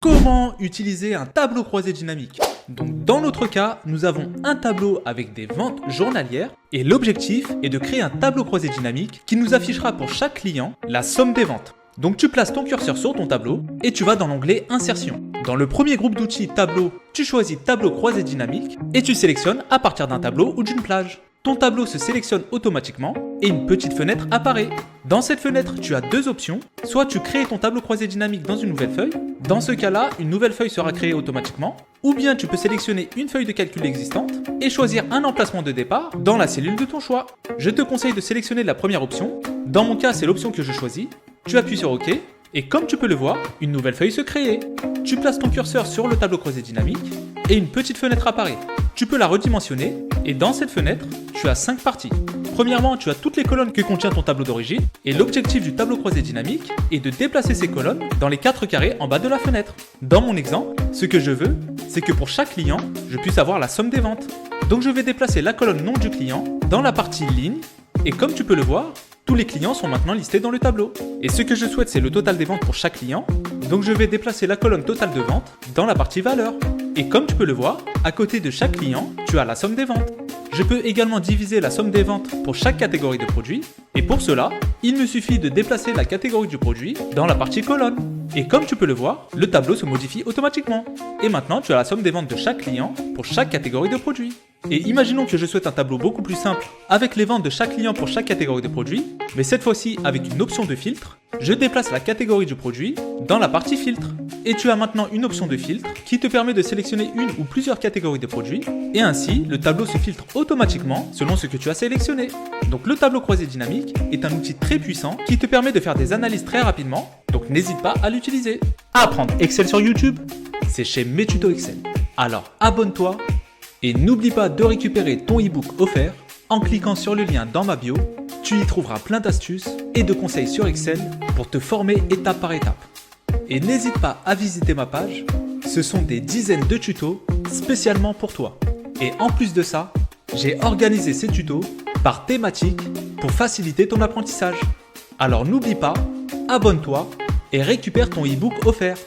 Comment utiliser un tableau croisé dynamique? Donc dans notre cas, nous avons un tableau avec des ventes journalières et l'objectif est de créer un tableau croisé dynamique qui nous affichera pour chaque client la somme des ventes. Donc tu places ton curseur sur ton tableau et tu vas dans l'onglet Insertion. Dans le premier groupe d'outils Tableau, tu choisis Tableau croisé dynamique et tu sélectionnes à partir d'un tableau ou d'une plage. Ton tableau se sélectionne automatiquement et une petite fenêtre apparaît. Dans cette fenêtre, tu as deux options. Soit tu crées ton tableau croisé dynamique dans une nouvelle feuille. Dans ce cas-là, une nouvelle feuille sera créée automatiquement. Ou bien tu peux sélectionner une feuille de calcul existante et choisir un emplacement de départ dans la cellule de ton choix. Je te conseille de sélectionner la première option. Dans mon cas, c'est l'option que je choisis. Tu appuies sur OK et comme tu peux le voir, une nouvelle feuille se crée. Tu places ton curseur sur le tableau croisé dynamique et une petite fenêtre apparaît. Tu peux la redimensionner et dans cette fenêtre, tu as 5 parties. Premièrement, tu as toutes les colonnes que contient ton tableau d'origine et l'objectif du tableau croisé dynamique est de déplacer ces colonnes dans les 4 carrés en bas de la fenêtre. Dans mon exemple, ce que je veux, c'est que pour chaque client, je puisse avoir la somme des ventes. Donc je vais déplacer la colonne nom du client dans la partie ligne et comme tu peux le voir, tous les clients sont maintenant listés dans le tableau. Et ce que je souhaite, c'est le total des ventes pour chaque client. Donc je vais déplacer la colonne totale de ventes dans la partie valeur. Et comme tu peux le voir, à côté de chaque client, tu as la somme des ventes. Je peux également diviser la somme des ventes pour chaque catégorie de produits. Et pour cela, il me suffit de déplacer la catégorie du produit dans la partie colonne. Et comme tu peux le voir, le tableau se modifie automatiquement. Et maintenant, tu as la somme des ventes de chaque client pour chaque catégorie de produits. Et imaginons que je souhaite un tableau beaucoup plus simple avec les ventes de chaque client pour chaque catégorie de produits, mais cette fois-ci avec une option de filtre, je déplace la catégorie du produit dans la partie filtre. Et tu as maintenant une option de filtre qui te permet de sélectionner une ou plusieurs catégories de produits et ainsi le tableau se filtre automatiquement selon ce que tu as sélectionné. Donc le tableau croisé dynamique est un outil très puissant qui te permet de faire des analyses très rapidement, donc n'hésite pas à l'utiliser. Apprendre Excel sur YouTube, c'est chez Mes Tutos Excel. Alors abonne-toi et n'oublie pas de récupérer ton e-book offert en cliquant sur le lien dans ma bio. Tu y trouveras plein d'astuces et de conseils sur Excel pour te former étape par étape. Et n'hésite pas à visiter ma page, ce sont des dizaines de tutos spécialement pour toi. Et en plus de ça, j'ai organisé ces tutos par thématique pour faciliter ton apprentissage. Alors n'oublie pas, abonne-toi et récupère ton e-book offert.